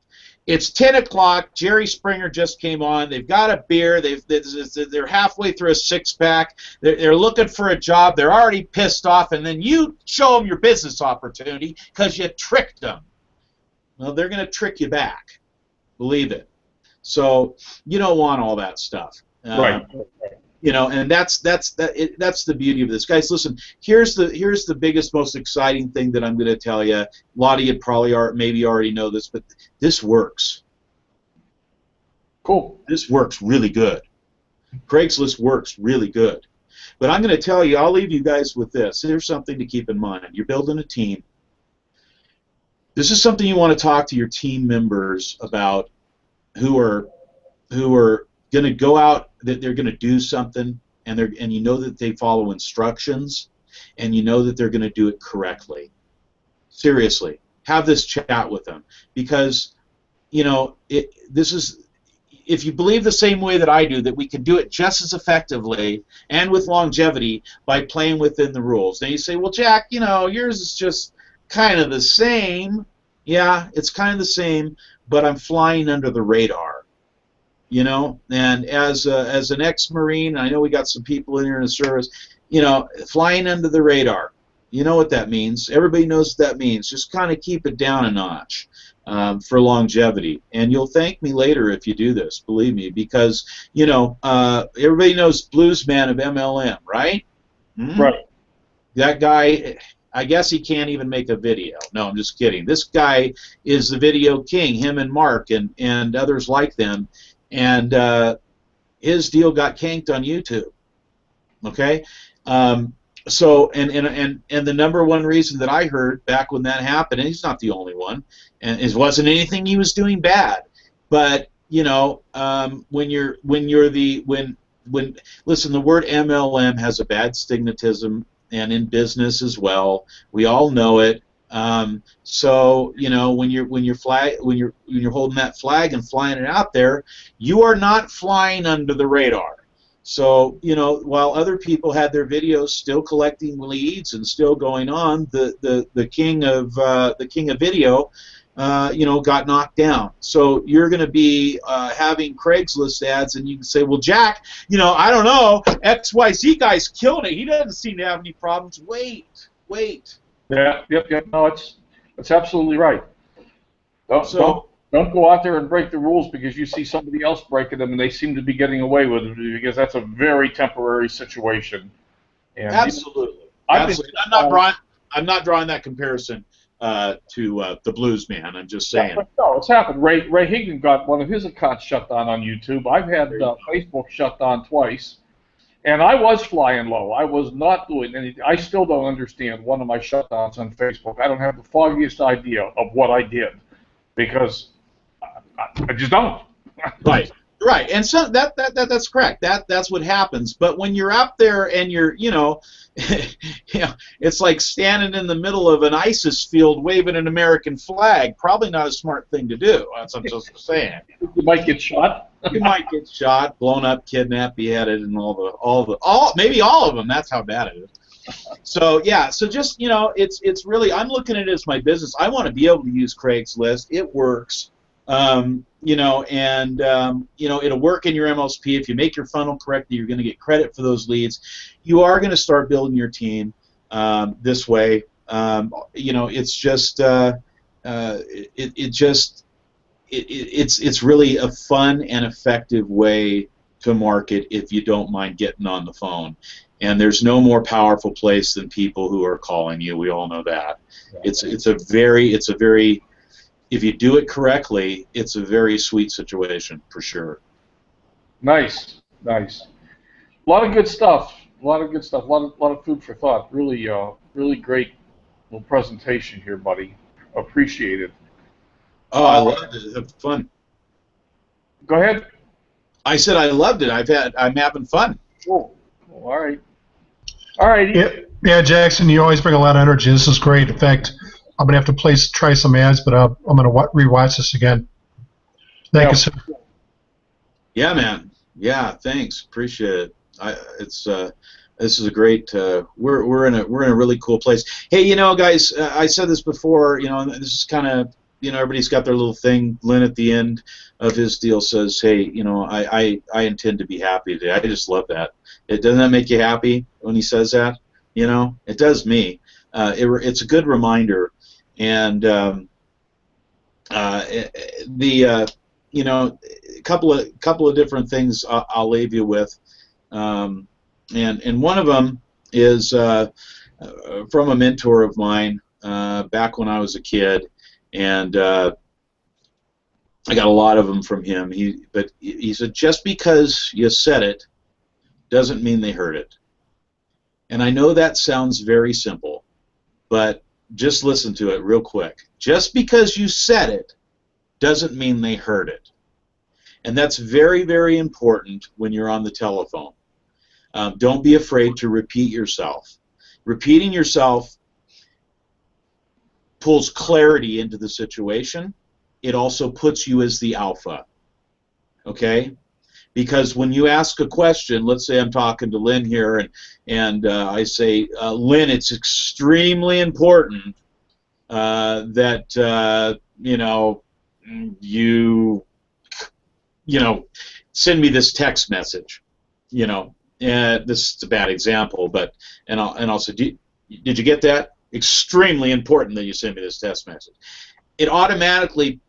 It's 10 o'clock. Jerry Springer just came on. They've got a beer. They're halfway through a six-pack. They're looking for a job. They're already pissed off, and then you show them your business opportunity because you tricked them. Well, they're going to trick you back. Believe it. So you don't want all that stuff. Right. You know, and that's the beauty of this, guys. Listen, here's the biggest, most exciting thing that I'm going to tell you. A lot of you probably maybe already know this, but this works. Cool. This works really good. Craigslist works really good. But I'm going to tell you, I'll leave you guys with this. Here's something to keep in mind. You're building a team. This is something you want to talk to your team members about, who are going to go out, that they're going to do something, and you know that they follow instructions, and you know that they're going to do it correctly. Seriously, have this chat with them, because you know this is, if you believe the same way that I do, that we can do it just as effectively and with longevity by playing within the rules. Now you say, well, Jack, you know, yours is just kind of the same. Yeah, it's kind of the same, but I'm flying under the radar. You know, and as an ex-Marine, I know we got some people in here in the service, you know, flying under the radar. You know what that means. Everybody knows what that means. Just kind of keep it down a notch for longevity. And you'll thank me later if you do this, believe me, because, you know, everybody knows Bluesman of MLM, right? Mm-hmm. Right. That guy, I guess he can't even make a video. No, I'm just kidding. This guy is the video king, him and Mark and others like them. And his deal got canked on YouTube. Okay, so and the number one reason that I heard back when that happened, and he's not the only one, and it wasn't anything he was doing bad, but you know, when listen, the word MLM has a bad stigmatism, and in business as well. We all know it. So you know, when you're holding that flag and flying it out there, you are not flying under the radar. So you know, while other people had their videos still collecting leads and still going on, the king of video, you know, got knocked down. So you're going to be having Craigslist ads, and you can say, well, Jack, you know, I don't know, XYZ guy's killing it. He doesn't seem to have any problems. Wait. Yeah, yep. No, it's absolutely right. Don't go out there and break the rules because you see somebody else breaking them and they seem to be getting away with it, because that's a very temporary situation. And absolutely. I'm not drawing that comparison to the Bluesman. I'm just saying. No, it's happened. Ray Higdon got one of his accounts shut down on YouTube. I've had Facebook shut down twice. And I was flying low. I was not doing anything. I still don't understand one of my shutdowns on Facebook. I don't have the foggiest idea of what I did, because I just don't. Right. And so that's correct. That's what happens. But when you're out there and you're, you know, it's like standing in the middle of an ISIS field waving an American flag. Probably not a smart thing to do. That's what I'm just saying. You might get shot. You might get shot, blown up, kidnapped, beheaded, and maybe all of them. That's how bad it is. So yeah, so just, you know, it's really, I'm looking at it as my business. I want to be able to use Craigslist. It works. You know, and you know, it'll work in your MLSP. If you make your funnel correctly, you're going to get credit for those leads. You are going to start building your team this way. You know, it's just it's really a fun and effective way to market if you don't mind getting on the phone. And there's no more powerful place than people who are calling you. We all know that. It's a very if you do it correctly, it's a very sweet situation for sure. Nice. A lot of good stuff. A lot of food for thought. Really great little presentation here, buddy. Appreciate it. Oh, I loved it. It was fun. Go ahead. I said I loved it. I'm having fun. Cool. All right. All right. Yeah, Jackson, you always bring a lot of energy. This is great. In fact, I'm gonna have to try some ads, but I'm gonna rewatch this again. Thank you, sir. Yeah, man. Yeah, thanks. Appreciate it. This is a great. We're in a really cool place. Hey, you know, guys, I said this before. You know, this is kind of you know, everybody's got their little thing. Lynn at the end of his deal says, "Hey, you know, I intend to be happy today." I just love that. Doesn't that make you happy when he says that? You know, it does me. It's a good reminder, and you know, a couple of different things I'll leave you with, and one of them is from a mentor of mine back when I was a kid, and I got a lot of them from him. But he said, just because you said it doesn't mean they heard it. And I know that sounds very simple, but just listen to it real quick. Just because you said it doesn't mean they heard it. And that's very, very important when you're on the telephone. Don't be afraid to repeat yourself. Repeating yourself pulls clarity into the situation. It also puts you as the alpha. Okay? Because when you ask a question, let's say I'm talking to Lynn here, and I say, Lynn, it's extremely important that you know, you know, send me this text message. You know, this is a bad example, but and I'll say, did you get that? Extremely important that you send me this text message. It automatically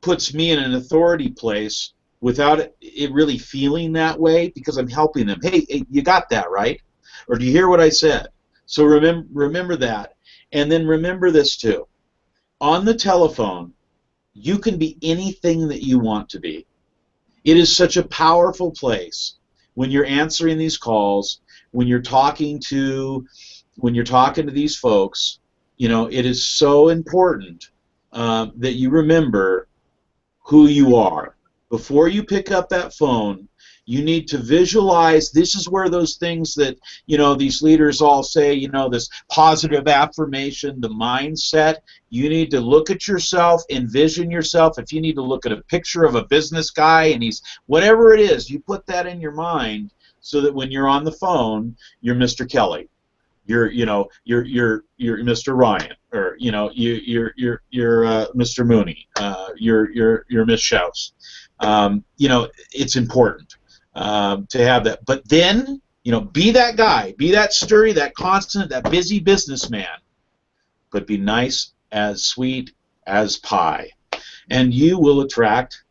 puts me in an authority place without it really feeling that way, because I'm helping them. Hey, you got that, right? Or do you hear what I said? So remember that. And then remember this too. On the telephone, you can be anything that you want to be. It is such a powerful place when you're answering these calls, when you're talking to these folks. You know, it is so important that you remember who you are. Before you pick up that phone, you need to visualize. This is where those things that, you know, these leaders all say, you know, this positive affirmation, the mindset. You need to look at yourself, envision yourself. If you need to look at a picture of a business guy and he's whatever it is, you put that in your mind so that when you're on the phone, you're Mr. Kelly. You're Mr. Ryan, or you know, you're Mr. Mooney. You're Miss Schaus. You know, it's important to have that. But then, you know, be that guy, be that sturdy, that constant, that busy businessman, but be nice as sweet as pie, and you will attract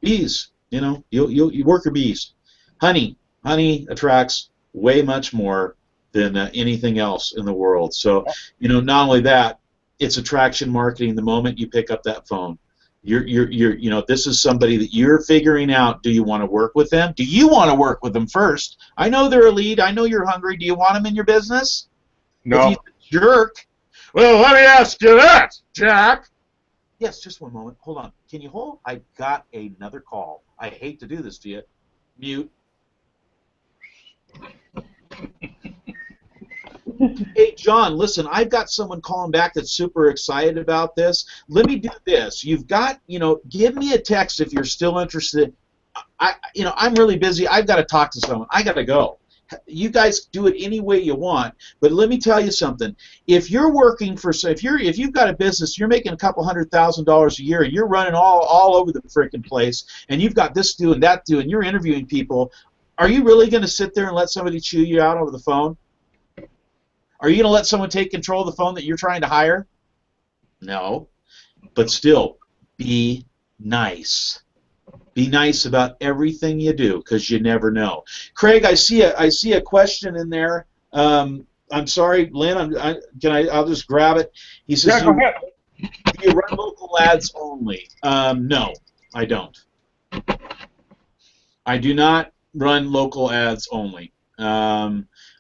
bees. You know, you worker bees. Honey attracts way much more than anything else in the world. So, you know, not only that, it's attraction marketing. The moment you pick up that phone, you know, this is somebody that you're figuring out. Do you want to work with them? Do you want to work with them first? I know they're a lead. I know you're hungry. Do you want them in your business? No. If he's a jerk, well, let me ask you that, Jack. Yes, just one moment. Hold on. Can you hold? I got another call. I hate to do this to you. Mute. Hey, John, listen, I've got someone calling back that's super excited about this. Let me do this. You've got, you know, give me a text if you're still interested. You know, I'm really busy. I've got to talk to someone. I got to go. You guys do it any way you want, but let me tell you something. If you're working for, if you've got a business, you're making a couple $100,000 a year, and you're running all over the freaking place, and you've got this due and that due, and you're interviewing people, are you really going to sit there and let somebody chew you out over the phone? Are you going to let someone take control of the phone that you're trying to hire? No. But still, be nice. Be nice about everything you do, because you never know. Craig, I see a question in there. I'm sorry, Lynn. I'll just grab it. He says, yeah, go ahead. Do you run local ads only? No, I don't. I do not run local ads only.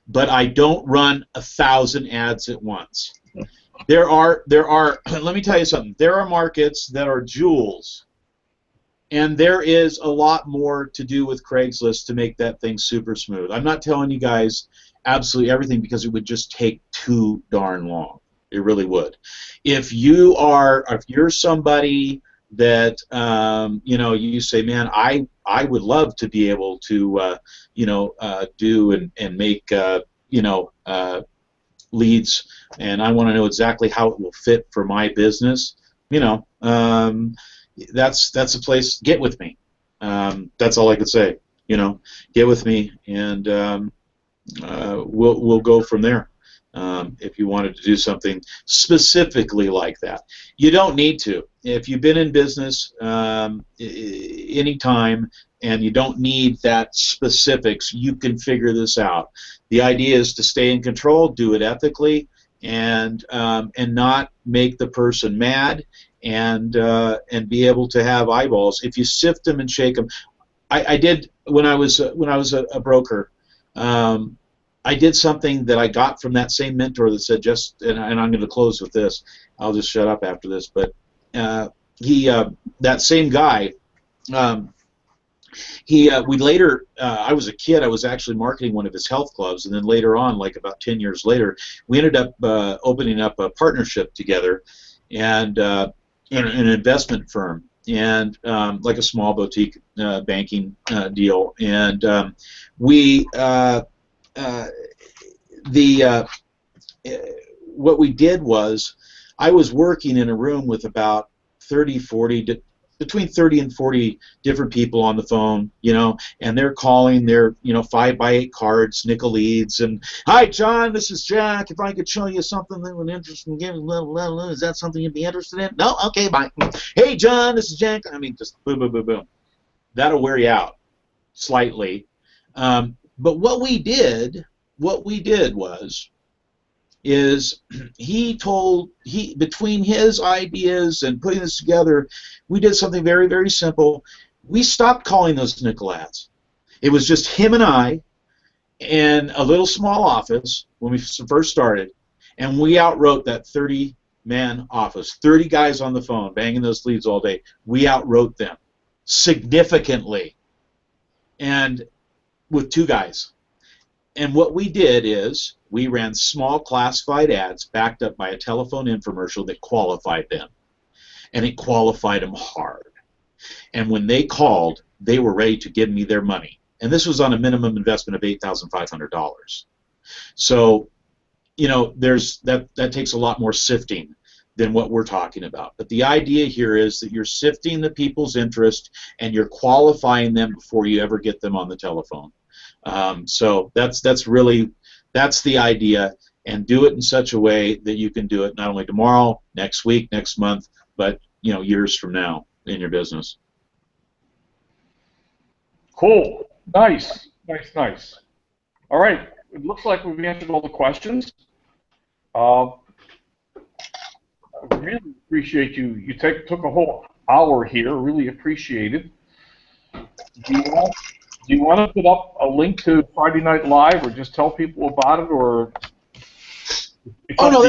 But I don't run 1,000 ads at once. There are let me tell you something. There are markets that are jewels, and there is a lot more to do with Craigslist to make that thing super smooth. I'm not telling you guys absolutely everything, because it would just take too darn long. It really would. If you're somebody that you know, you say, man, I would love to be able to you know, do and make you know, leads, and I want to know exactly how it will fit for my business, you know, that's a place. Get with me. That's all I could say. You know, get with me, and we'll go from there. If you wanted to do something specifically like that, you don't need to. If you've been in business any time and you don't need that specifics, you can figure this out. The idea is to stay in control, do it ethically, and not make the person mad, and be able to have eyeballs. If you sift them and shake them, I did when I was a broker. I did something that I got from that same mentor that said and I'm going to close with this. I'll just shut up after this. But that same guy, we later, I was a kid, I was actually marketing one of his health clubs, and then later on, like about 10 years later, we ended up opening up a partnership together, and an investment firm, and like a small boutique banking deal, and what we did was, I was working in a room with about between 30 and 40 different people on the phone, you know, and they're calling their, 5x8 cards, nickel leads, and, hi John, this is Jack, if I could show you something that would interest in giving, is that something you'd be interested in? No? Okay, bye. Hey John, this is Jack. I mean, just boom, boom, boom, boom. That'll wear you out slightly. But what we did is between his ideas and putting this together, we did something very, very simple. We stopped calling those nickel ads. It was just him and I in a little small office when we first started, and we outwrote that 30-man office, 30 guys on the phone banging those leads all day. We outwrote them significantly, and with 2 guys. And what we did is we ran small classified ads backed up by a telephone infomercial that qualified them. And it qualified them hard. And when they called, they were ready to give me their money. And this was on a minimum investment of $8,500. So, that takes a lot more sifting than what we're talking about. But the idea here is that you're sifting the people's interest and you're qualifying them before you ever get them on the telephone. So that's the idea, and do it in such a way that you can do it not only tomorrow, next week, next month, but years from now in your business. Cool. Nice. All right. It looks like we've answered all the questions. I really appreciate you. You took a whole hour here. Really appreciate it. Do you want to put up a link to Friday Night Live, or just tell people about it, or? Oh no,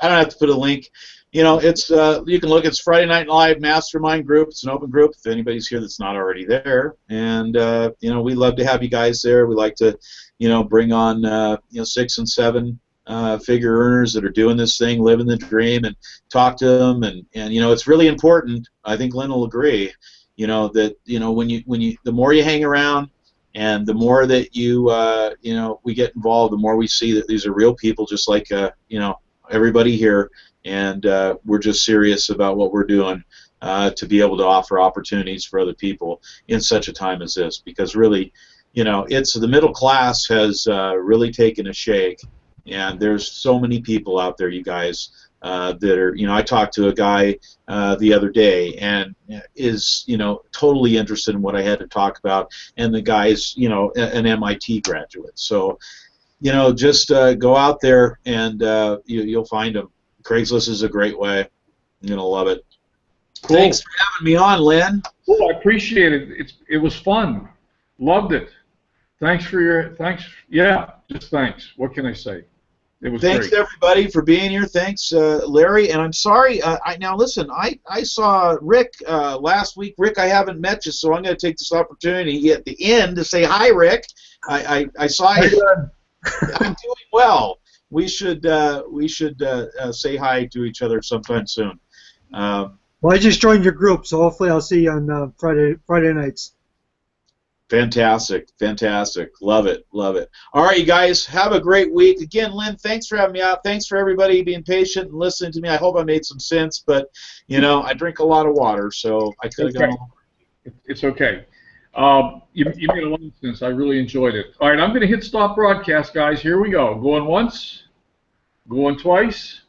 I don't have to put a link. It's you can look. It's Friday Night Live Mastermind Group. It's an open group. If anybody's here that's not already there, and we love to have you guys there. We like to, bring on 6 and 7 figure earners that are doing this thing, living the dream, and talk to them. And it's really important. I think Lynn will agree. That when you the more you hang around, and the more that we get involved, the more we see that these are real people, just like everybody here, and we're just serious about what we're doing to be able to offer opportunities for other people in such a time as this. Because really, it's the middle class has really taken a shake, and there's so many people out there, you guys. That are, I talked to a guy the other day, and is, totally interested in what I had to talk about, and the guy's, an MIT graduate. So, just go out there and you'll find him. Craigslist is a great way. You're gonna love it. Cool. Thanks for having me on, Lynn. Cool, I appreciate it. It was fun. Loved it. Thanks. Yeah, just thanks. What can I say? Thanks great. Everybody for being here. Thanks, Larry. And I'm sorry. Now listen, I saw Rick last week. Rick, I haven't met you, so I'm going to take this opportunity at the end to say hi, Rick. I saw you. I'm doing well. We should say hi to each other sometime soon. Well, I just joined your group, so hopefully I'll see you on Friday nights. Fantastic, fantastic. Love it, love it. All right, you guys, have a great week. Again, Lynn, thanks for having me out. Thanks for everybody being patient and listening to me. I hope I made some sense, but, you know, I drink a lot of water, so I could have gone on. It's okay. You made a lot of sense. I really enjoyed it. All right, I'm going to hit stop broadcast, guys. Here we go. Going once, going twice.